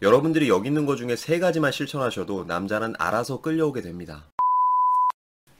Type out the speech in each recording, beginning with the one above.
여러분들이 여기 있는 것 중에 3가지만 실천하셔도 남자는 알아서 끌려오게 됩니다.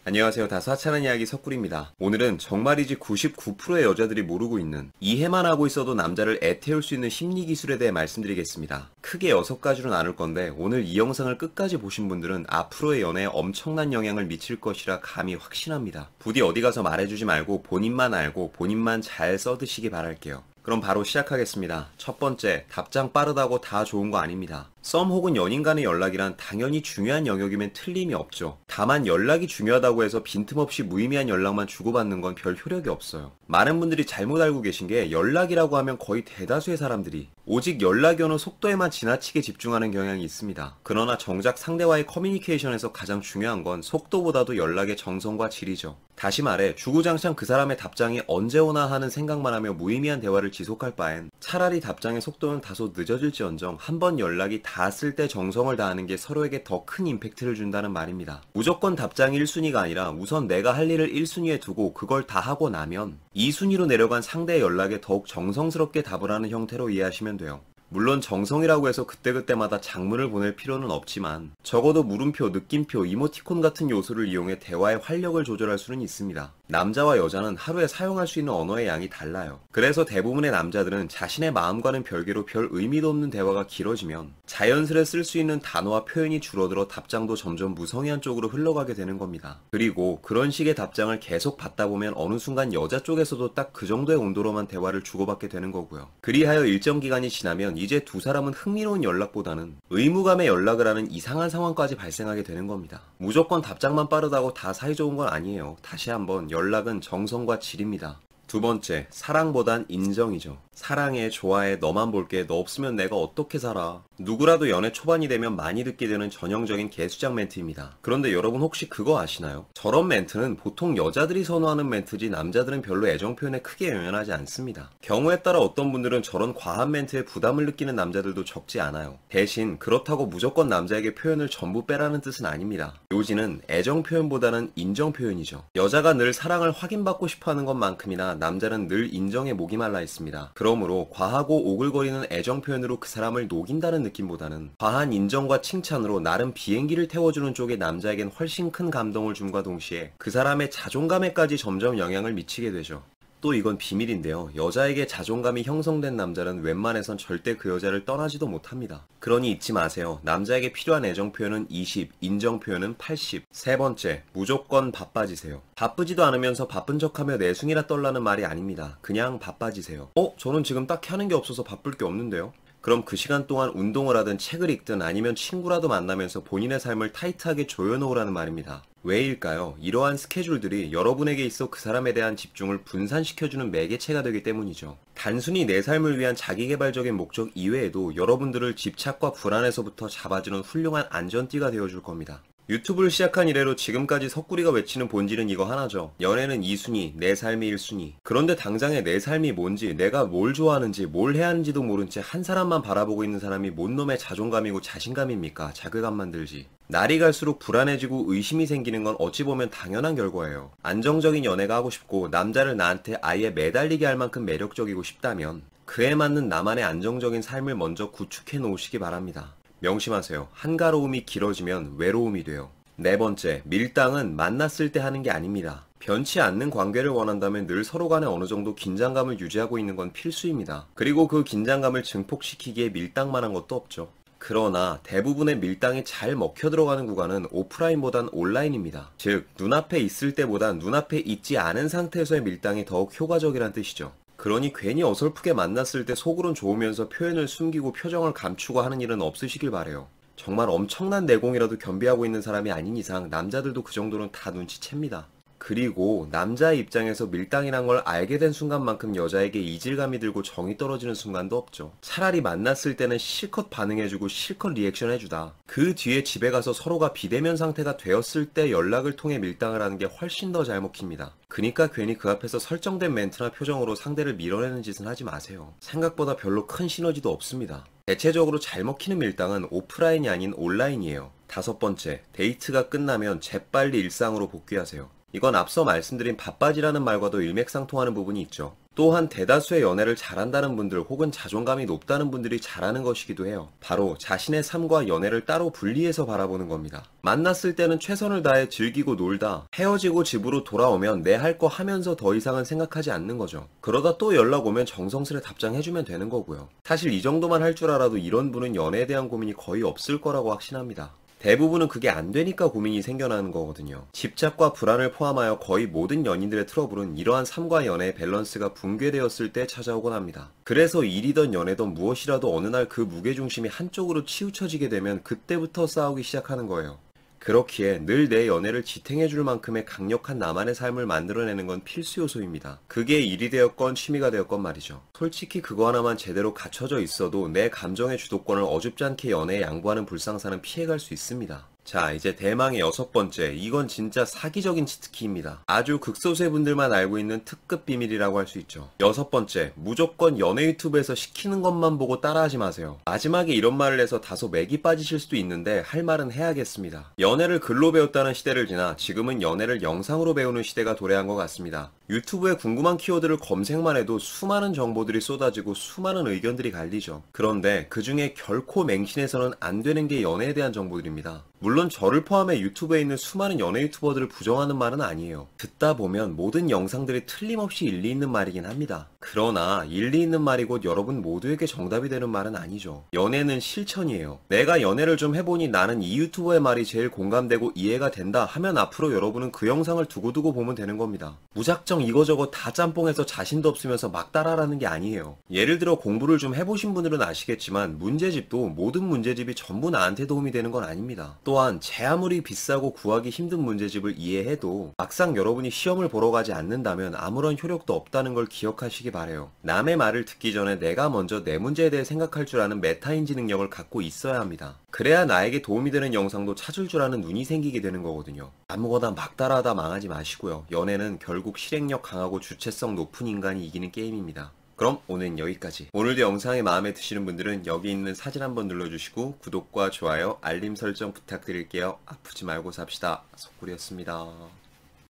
안녕하세요. 다소 하찮은 이야기 석굴입니다. 오늘은 정말이지 99%의 여자들이 모르고 있는, 이해만 하고 있어도 남자를 애태울 수 있는 심리 기술에 대해 말씀드리겠습니다. 크게 6가지로 나눌 건데 오늘 이 영상을 끝까지 보신 분들은 앞으로의 연애에 엄청난 영향을 미칠 것이라 감히 확신합니다. 부디 어디 가서 말해주지 말고 본인만 알고 본인만 잘 써드시기 바랄게요. 그럼 바로 시작하겠습니다. 첫 번째, 답장 빠르다고 다 좋은 거 아닙니다. 썸 혹은 연인 간의 연락이란 당연히 중요한 영역이면 틀림이 없죠. 다만 연락이 중요하다고 해서 빈틈없이 무의미한 연락만 주고받는 건 별 효력이 없어요. 많은 분들이 잘못 알고 계신 게 연락이라고 하면 거의 대다수의 사람들이 오직 연락이 오는 속도에만 지나치게 집중하는 경향이 있습니다. 그러나 정작 상대와의 커뮤니케이션에서 가장 중요한 건 속도보다도 연락의 정성과 질이죠. 다시 말해 주구장창 그 사람의 답장이 언제 오나 하는 생각만 하며 무의미한 대화를 지속할 바엔 차라리 답장의 속도는 다소 늦어질지언정 한번 연락이 닿았을 때 정성을 다하는 게 서로에게 더 큰 임팩트를 준다는 말입니다. 무조건 답장이 1순위가 아니라 우선 내가 할 일을 1순위에 두고 그걸 다 하고 나면 2순위로 내려간 상대의 연락에 더욱 정성스럽게 답을 하는 형태로 이해하시면 돼요. 물론 정성이라고 해서 그때그때마다 장문을 보낼 필요는 없지만 적어도 물음표, 느낌표, 이모티콘 같은 요소를 이용해 대화의 활력을 조절할 수는 있습니다. 남자와 여자는 하루에 사용할 수 있는 언어의 양이 달라요. 그래서 대부분의 남자들은 자신의 마음과는 별개로 별 의미도 없는 대화가 길어지면 자연스레 쓸 수 있는 단어와 표현이 줄어들어 답장도 점점 무성의한 쪽으로 흘러가게 되는 겁니다. 그리고 그런 식의 답장을 계속 받다 보면 어느 순간 여자 쪽에서도 딱 그 정도의 온도로만 대화를 주고받게 되는 거고요. 그리하여 일정 기간이 지나면 이제 두 사람은 흥미로운 연락보다는 의무감의 연락을 하는 이상한 상황까지 발생하게 되는 겁니다. 무조건 답장만 빠르다고 다 사이좋은 건 아니에요. 다시 한번 연락은 정성과 질입니다. 두 번째, 사랑보단 인정이죠. 사랑해, 좋아해, 너만 볼게, 너 없으면 내가 어떻게 살아. 누구라도 연애 초반이 되면 많이 듣게 되는 전형적인 개수작 멘트입니다. 그런데 여러분 혹시 그거 아시나요? 저런 멘트는 보통 여자들이 선호하는 멘트지 남자들은 별로 애정 표현에 크게 연연하지 않습니다. 경우에 따라 어떤 분들은 저런 과한 멘트에 부담을 느끼는 남자들도 적지 않아요. 대신 그렇다고 무조건 남자에게 표현을 전부 빼라는 뜻은 아닙니다. 요지는 애정 표현보다는 인정 표현이죠. 여자가 늘 사랑을 확인받고 싶어하는 것만큼이나 남자는 늘 인정에 목이 말라 있습니다. 그러므로 과하고 오글거리는 애정 표현으로 그 사람을 녹인다는 느낌보다는 과한 인정과 칭찬으로 나름 비행기를 태워주는 쪽의 남자에겐 훨씬 큰 감동을 줌과 동시에 그 사람의 자존감에까지 점점 영향을 미치게 되죠. 또 이건 비밀인데요. 여자에게 자존감이 형성된 남자는 웬만해선 절대 그 여자를 떠나지도 못합니다. 그러니 잊지 마세요. 남자에게 필요한 애정 표현은 20, 인정 표현은 80. 세 번째, 무조건 바빠지세요. 바쁘지도 않으면서 바쁜 척하며 내숭이나 떨라는 말이 아닙니다. 그냥 바빠지세요. 저는 지금 딱히 하는 게 없어서 바쁠 게 없는데요. 그럼 그 시간 동안 운동을 하든 책을 읽든 아니면 친구라도 만나면서 본인의 삶을 타이트하게 조여놓으라는 말입니다. 왜일까요? 이러한 스케줄들이 여러분에게 있어 그 사람에 대한 집중을 분산시켜주는 매개체가 되기 때문이죠. 단순히 내 삶을 위한 자기개발적인 목적 이외에도 여러분들을 집착과 불안에서부터 잡아주는 훌륭한 안전띠가 되어줄 겁니다. 유튜브를 시작한 이래로 지금까지 석구리가 외치는 본질은 이거 하나죠. 연애는 2순위, 내 삶이 1순위. 그런데 당장의 내 삶이 뭔지, 내가 뭘 좋아하는지, 뭘 해야 하는지도 모른 채 한 사람만 바라보고 있는 사람이 뭔 놈의 자존감이고 자신감입니까? 자괴감만 들지. 날이 갈수록 불안해지고 의심이 생기는 건 어찌 보면 당연한 결과예요. 안정적인 연애가 하고 싶고 남자를 나한테 아예 매달리게 할 만큼 매력적이고 싶다면 그에 맞는 나만의 안정적인 삶을 먼저 구축해 놓으시기 바랍니다. 명심하세요. 한가로움이 길어지면 외로움이 돼요. 네 번째, 밀당은 만났을 때 하는 게 아닙니다. 변치 않는 관계를 원한다면 늘 서로 간에 어느 정도 긴장감을 유지하고 있는 건 필수입니다. 그리고 그 긴장감을 증폭시키기에 밀당만한 것도 없죠. 그러나 대부분의 밀당이 잘 먹혀 들어가는 구간은 오프라인보단 온라인입니다. 즉, 눈앞에 있을 때보단 눈앞에 있지 않은 상태에서의 밀당이 더욱 효과적이란 뜻이죠. 그러니 괜히 어설프게 만났을 때 속으론 좋으면서 표현을 숨기고 표정을 감추고 하는 일은 없으시길 바래요. 정말 엄청난 내공이라도 겸비하고 있는 사람이 아닌 이상 남자들도 그 정도는 다 눈치챕니다. 그리고 남자의 입장에서 밀당이란 걸 알게 된 순간만큼 여자에게 이질감이 들고 정이 떨어지는 순간도 없죠. 차라리 만났을 때는 실컷 반응해주고 실컷 리액션 해주다. 그 뒤에 집에 가서 서로가 비대면 상태가 되었을 때 연락을 통해 밀당을 하는 게 훨씬 더 잘 먹힙니다. 그니까 괜히 그 앞에서 설정된 멘트나 표정으로 상대를 밀어내는 짓은 하지 마세요. 생각보다 별로 큰 시너지도 없습니다. 대체적으로 잘 먹히는 밀당은 오프라인이 아닌 온라인이에요. 다섯 번째, 데이트가 끝나면 재빨리 일상으로 복귀하세요. 이건 앞서 말씀드린 바빠지라는 말과도 일맥상통하는 부분이 있죠. 또한 대다수의 연애를 잘한다는 분들 혹은 자존감이 높다는 분들이 잘하는 것이기도 해요. 바로 자신의 삶과 연애를 따로 분리해서 바라보는 겁니다. 만났을 때는 최선을 다해 즐기고 놀다 헤어지고 집으로 돌아오면 내 할 거 하면서 더 이상은 생각하지 않는 거죠. 그러다 또 연락 오면 정성스레 답장해주면 되는 거고요. 사실 이 정도만 할 줄 알아도 이런 분은 연애에 대한 고민이 거의 없을 거라고 확신합니다. 대부분은 그게 안 되니까 고민이 생겨나는 거거든요. 집착과 불안을 포함하여 거의 모든 연인들의 트러블은 이러한 삶과 연애의 밸런스가 붕괴되었을 때 찾아오곤 합니다. 그래서 일이든 연애든 무엇이라도 어느 날 그 무게중심이 한쪽으로 치우쳐지게 되면 그때부터 싸우기 시작하는 거예요. 그렇기에 늘 내 연애를 지탱해줄 만큼의 강력한 나만의 삶을 만들어내는 건 필수 요소입니다. 그게 일이 되었건 취미가 되었건 말이죠. 솔직히 그거 하나만 제대로 갖춰져 있어도 내 감정의 주도권을 어줍지 않게 연애에 양보하는 불상사는 피해갈 수 있습니다. 자, 이제 대망의 6번째, 이건 진짜 사기적인 치트키입니다. 아주 극소수의 분들만 알고 있는 특급 비밀이라고 할 수 있죠. 6번째, 무조건 연애 유튜브에서 시키는 것만 보고 따라하지 마세요. 마지막에 이런 말을 해서 다소 맥이 빠지실 수도 있는데 할 말은 해야겠습니다. 연애를 글로 배웠다는 시대를 지나 지금은 연애를 영상으로 배우는 시대가 도래한 것 같습니다. 유튜브에 궁금한 키워드를 검색만 해도 수많은 정보들이 쏟아지고 수많은 의견들이 갈리죠. 그런데 그 중에 결코 맹신해서는 안 되는 게 연애에 대한 정보들입니다. 물론 저를 포함해 유튜브에 있는 수많은 연애 유튜버들을 부정하는 말은 아니에요. 듣다 보면 모든 영상들이 틀림없이 일리 있는 말이긴 합니다. 그러나 일리 있는 말이 곧 여러분 모두에게 정답이 되는 말은 아니죠. 연애는 실천이에요. 내가 연애를 좀 해보니 나는 이 유튜버의 말이 제일 공감되고 이해가 된다 하면 앞으로 여러분은 그 영상을 두고두고 보면 되는 겁니다. 무작정 이거저거 다 짬뽕해서 자신도 없으면서 막 따라라는 게 아니에요. 예를 들어 공부를 좀 해보신 분들은 아시겠지만 문제집도 모든 문제집이 전부 나한테 도움이 되는 건 아닙니다. 또한 제 아무리 비싸고 구하기 힘든 문제집을 이해해도 막상 여러분이 시험을 보러 가지 않는다면 아무런 효력도 없다는 걸 기억하시기 바래요. 남의 말을 듣기 전에 내가 먼저 내 문제에 대해 생각할 줄 아는 메타인지 능력을 갖고 있어야 합니다. 그래야 나에게 도움이 되는 영상도 찾을 줄 아는 눈이 생기게 되는 거거든요. 아무거나 막 따라하다 망하지 마시고요. 연애는 결국 실행력 강하고 주체성 높은 인간이 이기는 게임입니다. 그럼 오늘은 여기까지. 오늘도 영상이 마음에 드시는 분들은 여기 있는 사진 한번 눌러주시고 구독과 좋아요, 알림 설정 부탁드릴게요. 아프지 말고 삽시다. 석구리였습니다.